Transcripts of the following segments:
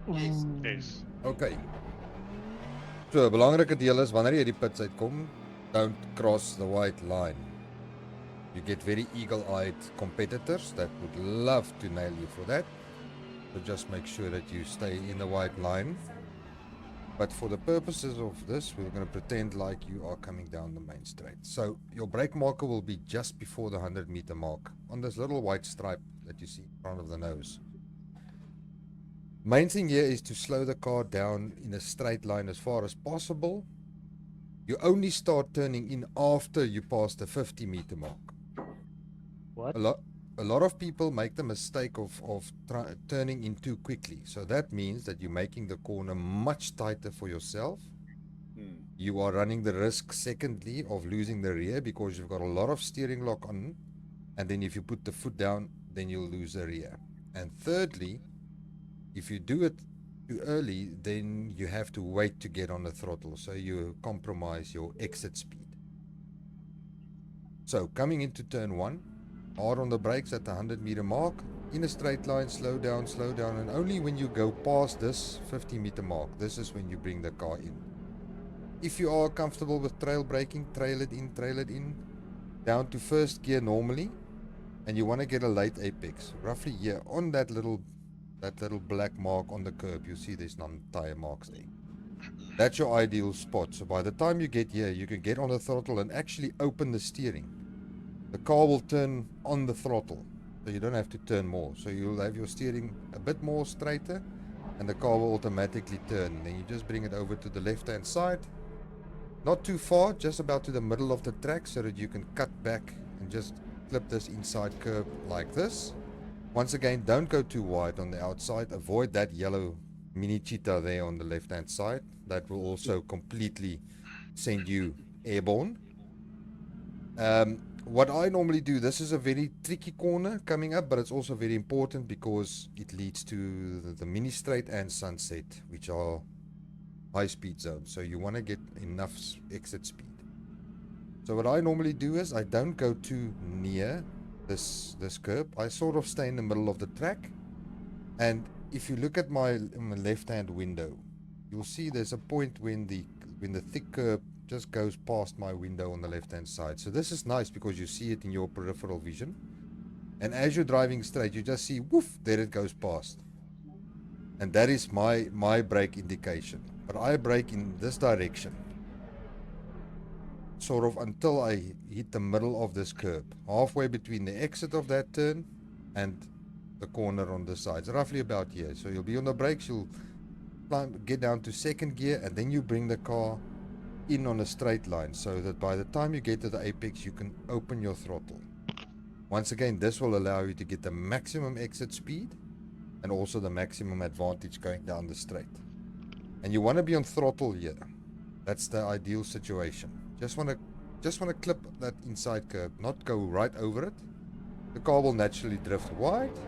Yes. Okay. So 'n belangrike deel is wanneer jy die pits uitkom, don't cross the white line. You get very eagle-eyed competitors that would love to nail you for that. So just make sure that you stay in the white line. But for the purposes of this, we're going to pretend like you are coming down the main straight. So your brake marker will be just before the 100-meter mark on this little white stripe that you see in front of the nose. Main thing here is to slow the car down in a straight line as far as possible. You only start turning in after you pass the 50-meter mark. What? A lot of people make the mistake of turning in too quickly. So that means that you're making the corner much tighter for yourself. You are running the risk, secondly, of losing the rear because you've got a lot of steering lock on. And then if you put the foot down, then you'll lose the rear. And thirdly, if you do it too early, then you have to wait to get on the throttle. So you compromise your exit speed. So coming into turn one, hard on the brakes at the 100-meter mark, in a straight line, slow down, and only when you go past this 50-meter mark, this is when you bring the car in. If you are comfortable with trail braking, trail it in, down to first gear normally, and you want to get a late apex, roughly here on that little black mark on the curb, you see there's none tire marks there. That's your ideal spot. So by the time you get here, you can get on the throttle and actually open the steering. The car will turn on the throttle, so you don't have to turn more. So you'll have your steering a bit more straighter, and the car will automatically turn. Then you just bring it over to the left-hand side. Not too far, just about to the middle of the track so that you can cut back and just clip this inside curb like this. Once again, don't go too wide on the outside. Avoid that yellow mini cheetah there on the left-hand side. That will also completely send you airborne. What I normally do, this is a very tricky corner coming up, but it's also very important because it leads to the mini straight and sunset, which are high speed zones. So you want to get enough exit speed. So what I normally do is I don't go too near this curb. I sort of stay in the middle of the track. And if you look at my left-hand window, you'll see there's a point when the thick curb just goes past my window on the left-hand side. So this is nice because you see it in your peripheral vision. And as you're driving straight, you just see, woof, there it goes past. And that is my brake indication. But I brake in this direction, sort of until I hit the middle of this curb, halfway between the exit of that turn and the corner on the sides, roughly about here. So you'll be on the brakes, you'll get down to second gear, and then you bring the car in on a straight line so that by the time you get to the apex, you can open your throttle. Once again, this will allow you to get the maximum exit speed and also the maximum advantage going down the straight. And you want to be on throttle here. That's the ideal situation. Just want to clip that inside curb, not go right over it. The car will naturally drift wide,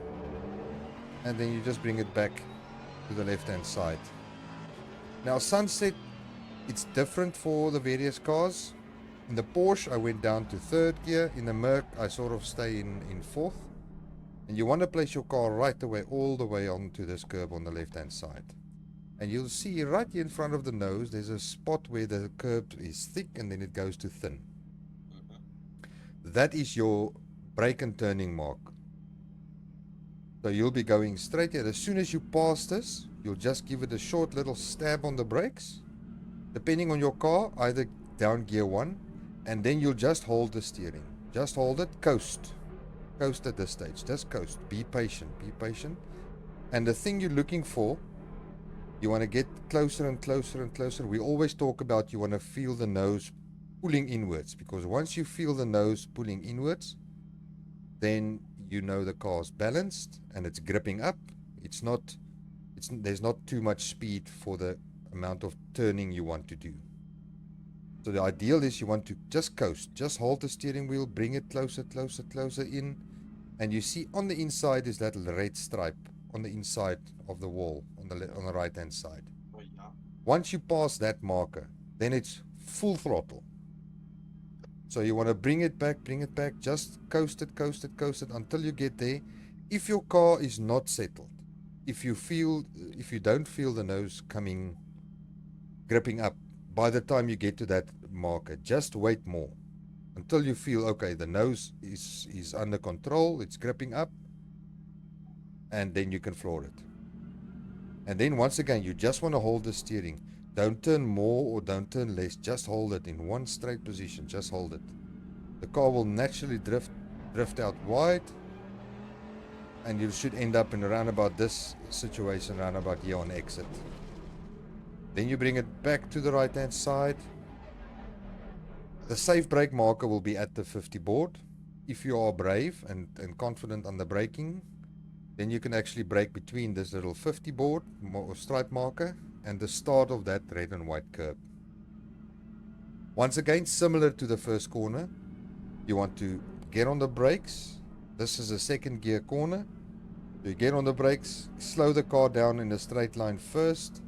and then you just bring it back to the left-hand side. Now, sunset, it's different for the various cars. In the Porsche, I went down to third gear. In the Merc, I sort of stay in fourth. And you want to place your car right away, all the way onto this curb on the left-hand side. And you'll see right here in front of the nose, there's a spot where the curb is thick and then it goes to thin. That is your brake and turning mark. So you'll be going straight here. As soon as you pass this, you'll just give it a short little stab on the brakes. Depending on your car, either down gear 1, and then you'll just hold the steering. Just hold it, coast. Coast at this stage, just coast. Be patient. And the thing you're looking for, you want to get closer and closer and closer. We always talk about you want to feel the nose pulling inwards, because once you feel the nose pulling inwards, then you know the car's balanced and it's gripping up. There's not too much speed for the amount of turning you want to do. So the ideal is you want to just coast, just hold the steering wheel, bring it closer in, and you see on the inside is that red stripe on the inside of the wall on the right hand side. Once you pass that marker, then it's full throttle. So you want to bring it back, just coast it until you get there. If your car is not settled, if you don't feel the nose gripping up by the time you get to that marker, just wait more until you feel, okay, the nose is under control, it's gripping up, and then you can floor it. And then once again, you just want to hold the steering. Don't turn more or don't turn less, just hold it in one straight position, just hold it. The car will naturally drift out wide, and you should end up in around about this situation, around about here on exit. Then you bring it back to the right hand side. The safe brake marker will be at the 50 board. If you are brave and confident on the braking, then you can actually brake between this little 50 board or stripe marker and the start of that red and white curb. Once again, similar to the first corner, you want to get on the brakes. This is a second gear corner. So you get on the brakes, slow the car down in a straight line first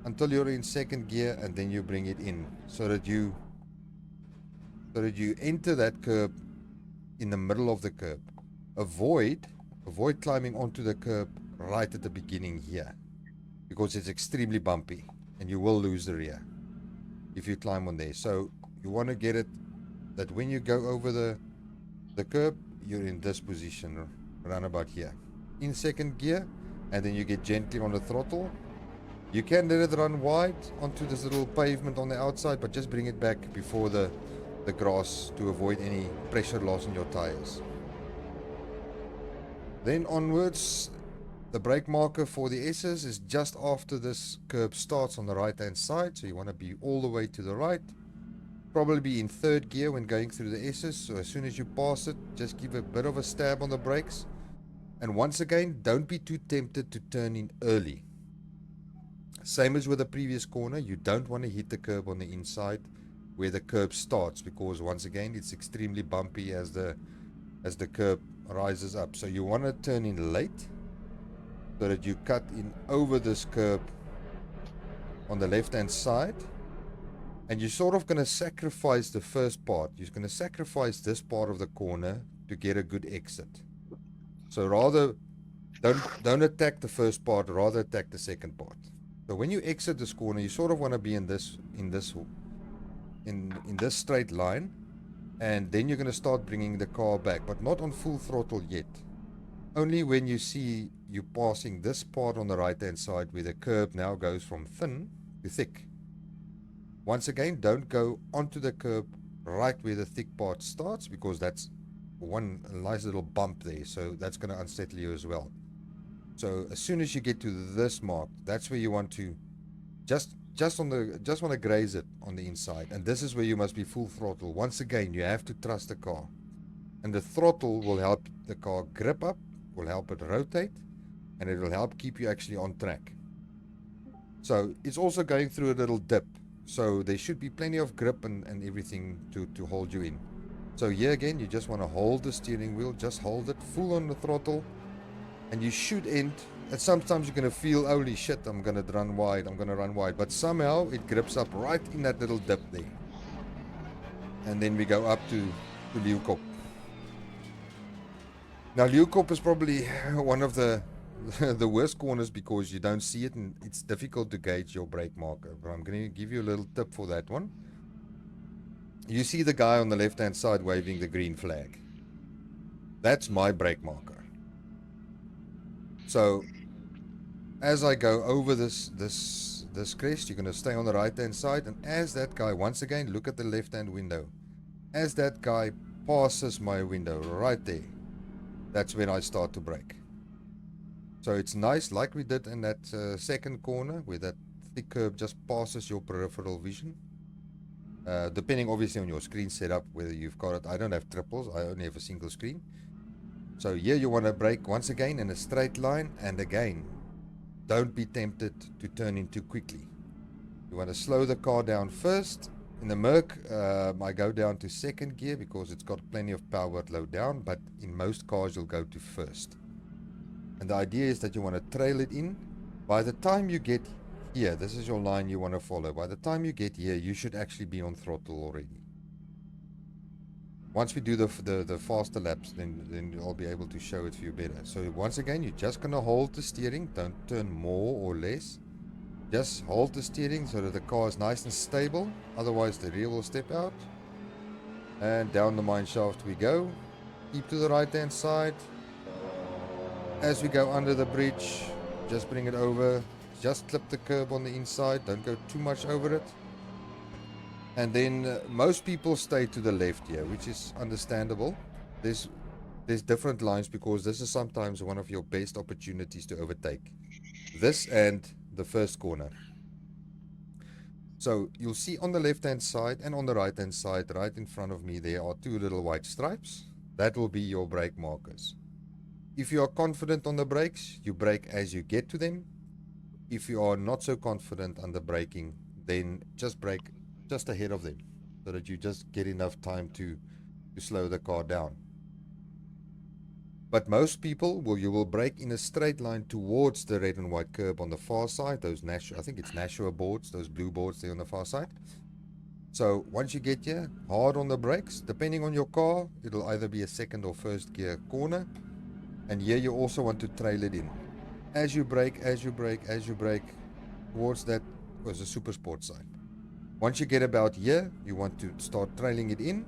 until you're in second gear, and then you bring it in so that you enter that curb in the middle of the curb. Avoid climbing onto the curb right at the beginning here, because it's extremely bumpy and you will lose the rear if you climb on there. So you want to get it that when you go over the curb, you're in this position around about here in second gear, and then you get gently on the throttle. You can let it run wide onto this little pavement on the outside, but just bring it back before the grass to avoid any pressure loss in your tires. Then onwards, the brake marker for the S's is just after this curb starts on the right hand side, so you want to be all the way to the right. Probably be in third gear when going through the S's, so as soon as you pass it, just give a bit of a stab on the brakes. And once again, don't be too tempted to turn in early. Same as with the previous corner, you don't want to hit the curb on the inside where the curb starts, because once again it's extremely bumpy as the curb rises up. So you want to turn in late so that you cut in over this curb on the left hand side, and you're sort of going to sacrifice the first part. You're going to sacrifice this part of the corner to get a good exit. So rather don't attack the first part, rather attack the second part. So when you exit this corner, you sort of want to be in this straight line, and then you're going to start bringing the car back, but not on full throttle yet. Only when you see you passing this part on the right hand side where the curb now goes from thin to thick. Once again, don't go onto the curb right where the thick part starts, because that's one nice little bump there, so that's going to unsettle you as well. So as soon as you get to this mark, that's where you want to just want to graze it on the inside, and this is where you must be full throttle. Once again, you have to trust the car, and the throttle will help the car grip up, will help it rotate, and it will help keep you actually on track. So it's also going through a little dip, so there should be plenty of grip and everything to hold you in. So here again, you just want to hold the steering wheel, just hold it full on the throttle, and you should end. And sometimes you're going to feel, holy shit, I'm going to run wide, but somehow it grips up right in that little dip there. And then we go up to Leeuwkop. Now Leeuwkop is probably one of the worst corners, because you don't see it and it's difficult to gauge your brake marker. But I'm going to give you a little tip for that one. You see the guy on the left hand side waving the green flag. That's my brake marker. So as I go over this crest, you're going to stay on the right hand side, and as that guy, once again, look at the left hand window. As that guy passes my window right there, that's when I start to brake. So it's nice, like we did in that second corner, where that thick curb just passes your peripheral vision. Depending obviously on your screen setup, whether you've got it. I don't have triples, I only have a single screen. So here you want to brake once again in a straight line, and again, don't be tempted to turn in too quickly. You want to slow the car down first. In the Merc, I go down to second gear because it's got plenty of power at low down, but in most cars you'll go to first. And the idea is that you want to trail it in. By the time you get here, this is your line you want to follow. By the time you get here, you should actually be on throttle already. Once we do the faster laps, then I'll be able to show it for you better. So once again, you're just gonna hold the steering. Don't turn more or less. Just hold the steering so that the car is nice and stable. Otherwise, the rear will step out. And down the mine shaft we go. Keep to the right-hand side. As we go under the bridge, just bring it over. Just clip the curb on the inside. Don't go too much over it. And then most people stay to the left here, which is understandable. There's different lines because this is sometimes one of your best opportunities to overtake. This and the first corner. So you'll see on the left-hand side and on the right-hand side, right in front of me, there are two little white stripes. That will be your brake markers. If you are confident on the brakes, you brake as you get to them. If you are not so confident on the braking, then just brake just ahead of them so that you just get enough time to slow the car down. But most people you will brake in a straight line towards the red and white curb on the far side. Those I think it's Nashua boards, those blue boards there on the far side. So once you get here, hard on the brakes. Depending on your car, it'll either be a second or first gear corner. And here you also want to trail it in. As you brake, towards that was a super sport side. Once you get about here, you want to start trailing it in.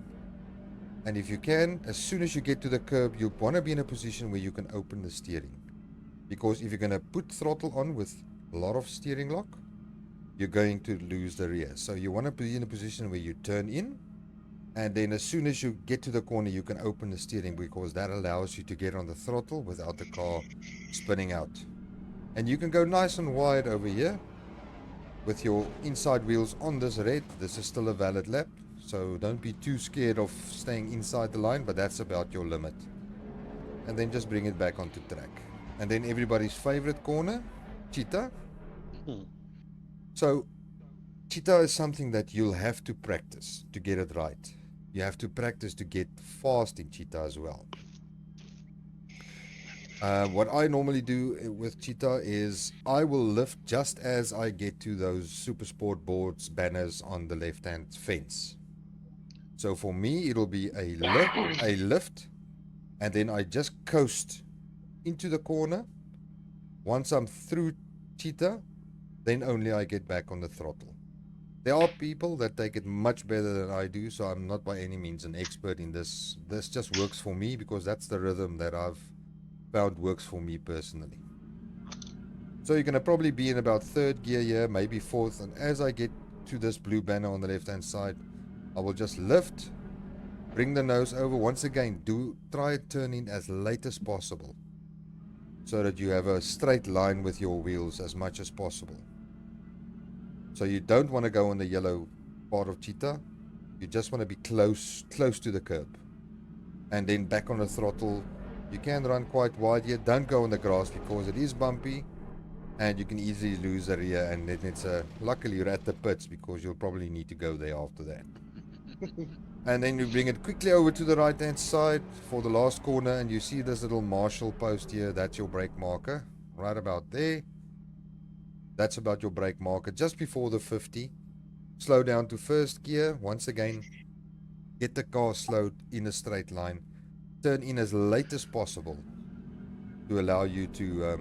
And if you can, as soon as you get to the curb, you want to be in a position where you can open the steering. Because if you're going to put throttle on with a lot of steering lock, you're going to lose the rear. So you want to be in a position where you turn in, and then as soon as you get to the corner, you can open the steering, because that allows you to get on the throttle without the car spinning out. And you can go nice and wide over here with your inside wheels on this red. This is still a valid lap. So don't be too scared of staying inside the line, but that's about your limit. And then just bring it back onto track. And then everybody's favorite corner, cheetah. So cheetah is something that you'll have to practice to get it right. You have to practice to get fast in cheetah as well. What I normally do with cheetah is I will lift just as I get to those super sport boards banners on the left-hand fence. So for me, it'll be a lift, and then I just coast into the corner. Once I'm through cheetah, then only I get back on the throttle. There are people that take it much better than I do, so I'm not by any means an expert in this. This just works for me because that's the rhythm that I've found works for me personally. So you're going to probably be in about third gear here, maybe fourth, and as I get to this blue banner on the left-hand side, I will just lift, bring the nose over. Once again, try and turn in as late as possible so that you have a straight line with your wheels as much as possible. So you don't want to go on the yellow part of cheetah. You just want to be close to the curb. And then back on the throttle. You can run quite wide here. Don't go on the grass because it is bumpy and you can easily lose the rear, and then it's luckily you're at the pits because you'll probably need to go there after that. And then you bring it quickly over to the right hand side for the last corner, and you see this little marshal post here. That's your brake marker right about there. That's about your brake marker just before the 50. Slow down to first gear. Once again, get the car slowed in a straight line. Turn in as late as possible to allow you to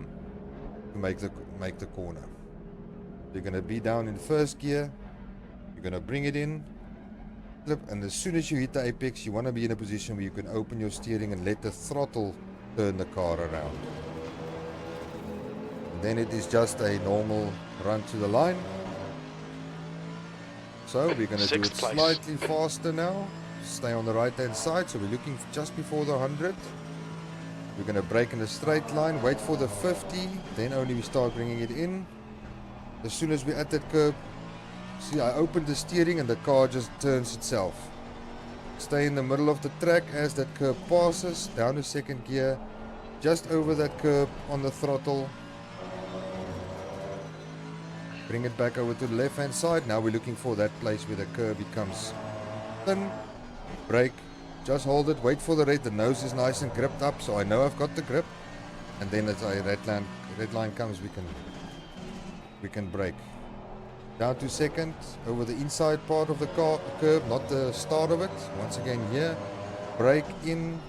make the corner. You're going to be down in first gear. You're going to bring it in, flip, and as soon as you hit the apex, you want to be in a position where you can open your steering and let the throttle turn the car around. And then it is just a normal run to the line. So we're going to do it slightly faster now. Stay on the right hand side, so we're looking just before the 100. We're going to brake in a straight line, wait for the 50, then only we start bringing it in. As soon as we're at that curb, see, I opened the steering and the car just turns itself. Stay in the middle of the track as that curb passes, down to second gear, just over that curb on the throttle. Bring it back over to the left hand side. Now we're looking for that place where the curb becomes thin. Brake, just hold it, wait for the red. The nose is nice and gripped up, so I know I've got the grip. And then as a red line comes, we can brake. Down to second, over the inside part of the curb, not the start of it. Once again here, brake in,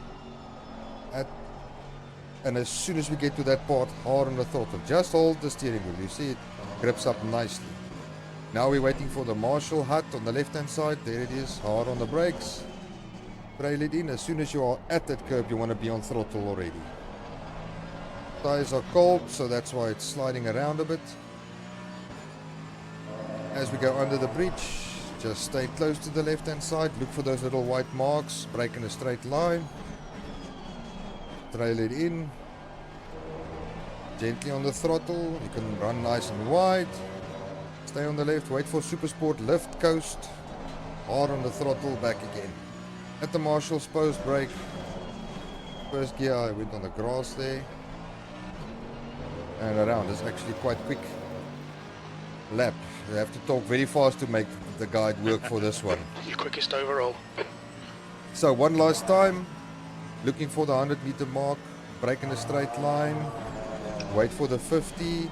and as soon as we get to that part, hard on the throttle. Just hold the steering wheel. You see it grips up nicely. Now we're waiting for the marshal hut on the left-hand side. There it is, hard on the brakes. Trail it in. As soon as you are at that curb, you want to be on throttle already. Tires are cold, so that's why it's sliding around a bit. As we go under the bridge, just stay close to the left-hand side. Look for those little white marks. Brake in a straight line. Trail it in. Gently on the throttle. You can run nice and wide. Stay on the left. Wait for Super Sport. Lift coast. Hard on the throttle. Back again. At the marshal's post brake. First gear, I went on the grass there. And around. It's actually quite quick lap. You have to talk very fast to make the guide work for this one. Your quickest overall. So one last time. Looking for the 100-meter mark. Brake in a straight line. Wait for the 50.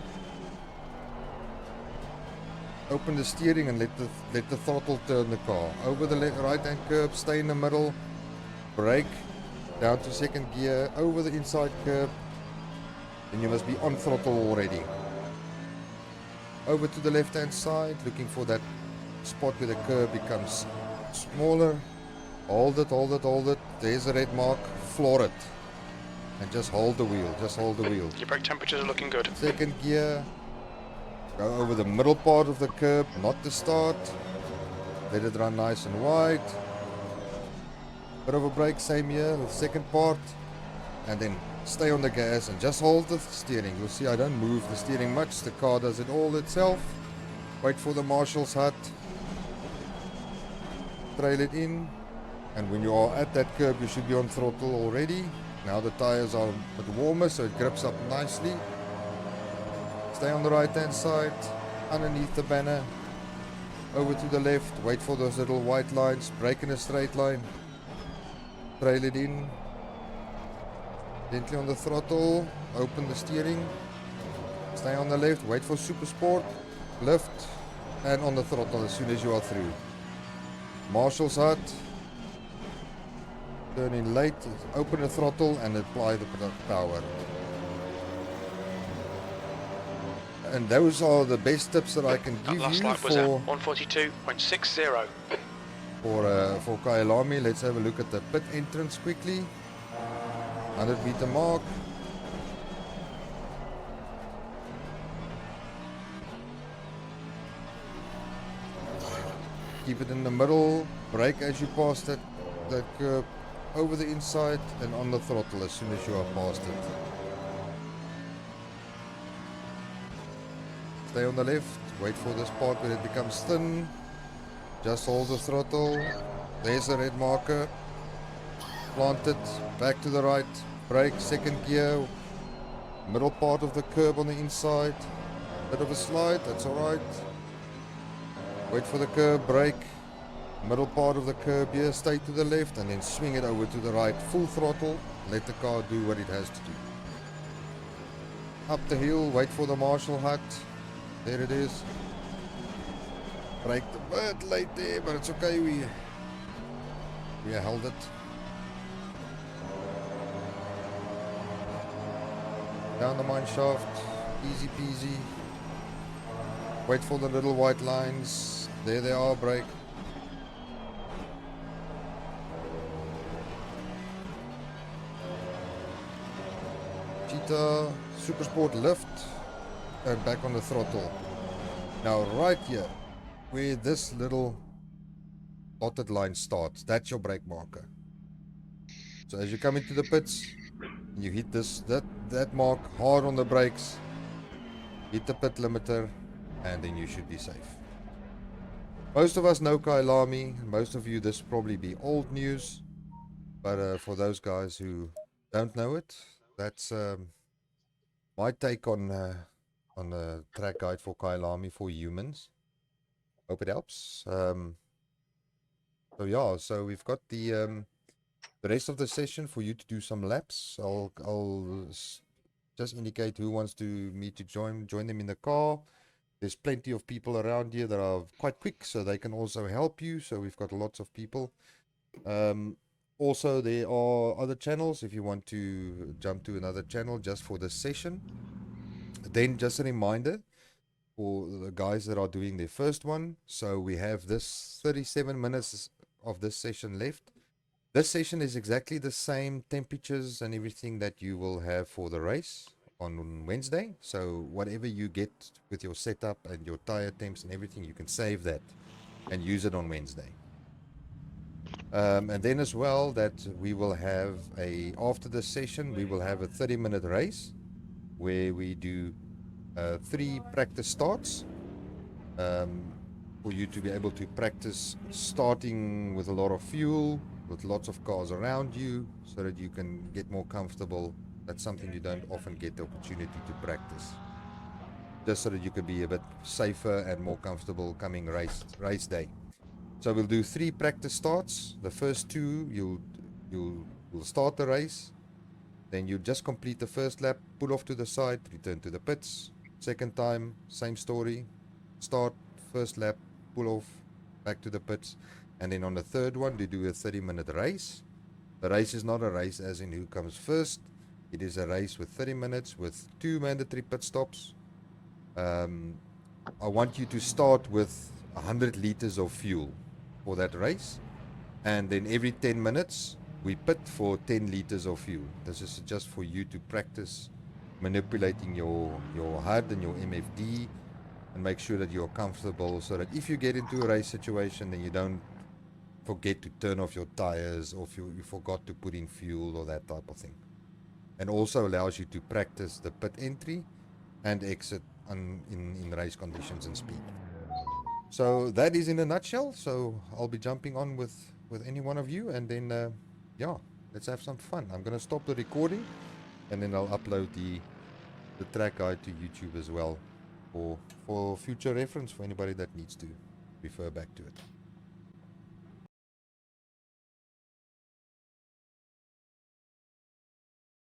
Open the steering and let the throttle turn the car. Over the right-hand curb, stay in the middle. Brake. Down to second gear. Over the inside curb. And you must be on throttle already. Over to the left-hand side. Looking for that spot where the curb becomes smaller. Hold it, hold it, hold it. There's a red mark. Floor it. And just hold the wheel. Just hold the wheel. Your brake temperatures are looking good. Second gear. Go over the middle part of the curb, not the start. Let it run nice and wide. Bit of a brake, same here, the second part. And then stay on the gas and just hold the steering. You'll see I don't move the steering much. The car does it all itself. Wait for the marshal's hut. Trail it in. And when you are at that curb, you should be on throttle already. Now the tires are a bit warmer, so it grips up nicely. Stay on the right-hand side, underneath the banner. Over to the left, wait for those little white lines. Brake in a straight line. Trail it in. Gently on the throttle. Open the steering. Stay on the left, wait for Super Sport. Lift. And on the throttle as soon as you are through. Marshal's hut. Turn in late, open the throttle and apply the power. And those are the best tips that I can give That last you lap was at for 142.60. for Kyalami. Let's have a look at the pit entrance quickly. 100-meter mark. Keep it in the middle. Brake as you pass that curb. Over the inside and on the throttle as soon as you are past it. Stay on the left, wait for this part where it becomes thin. Just hold the throttle. There's a red marker. Plant it, back to the right, brake, second gear. Middle part of the curb on the inside. Bit of a slide, that's alright. Wait for the curb, brake. Middle part of the curb here, stay to the left and then swing it over to the right, full throttle, let the car do what it has to do. Up the hill, wait for the marshal hut, there it is. Brake a bit late there, but it's okay, we held it. Down the mine shaft, easy peasy. Wait for the little white lines, there they are, brake. Super Sport lift and back on the throttle. Now right here where this little dotted line starts, that's your brake marker. So as you come into the pits, you hit that mark hard on the brakes, hit the pit limiter, and then you should be safe. Most of us know Kyalami, most of you this will probably be old news, but for those guys who don't know it, that's my take on the track guide for Kyalami for humans. Hope it helps. So yeah, so we've got the rest of the session for you to do some laps. I'll just indicate who wants me to join them in the car. There's plenty of people around here that are quite quick, so they can also help you. So we've got lots of people. Also, there are other channels if you want to jump to another channel just for this session. Then just a reminder for the guys that are doing their first one. So we have this 37 minutes of this session left. This session is exactly the same temperatures and everything that you will have for the race on Wednesday. So whatever you get with your setup and your tire temps and everything, you can save that and use it on Wednesday. And then as well that we will have after this session, we will have a 30-minute race where we do 3 practice starts for you to be able to practice starting with a lot of fuel, with lots of cars around you, so that you can get more comfortable. That's something you don't often get the opportunity to practice. Just so that you can be a bit safer and more comfortable coming race day. So we'll do 3 practice starts. The first 2, you'll start the race. Then you just complete the first lap, pull off to the side, return to the pits. Second time, same story. Start, first lap, pull off, back to the pits. And then on the third one, they do a 30-minute race. The race is not a race as in who comes first. It is a race with 30 minutes with 2 mandatory pit stops. I want you to start with 100 liters of fuel for that race. And then every 10 minutes, we pit for 10 liters of fuel. This is just for you to practice manipulating your HUD and your MFD and make sure that you're comfortable, so that if you get into a race situation, then you don't forget to turn off your tires, or if you forgot to put in fuel or that type of thing. And also allows you to practice the pit entry and exit in race conditions and speed. So that is in a nutshell. So I'll be jumping on with any one of you, and then yeah, let's have some fun. I'm going to stop the recording, and then I'll upload the track guide to YouTube as well for future reference for anybody that needs to refer back to it.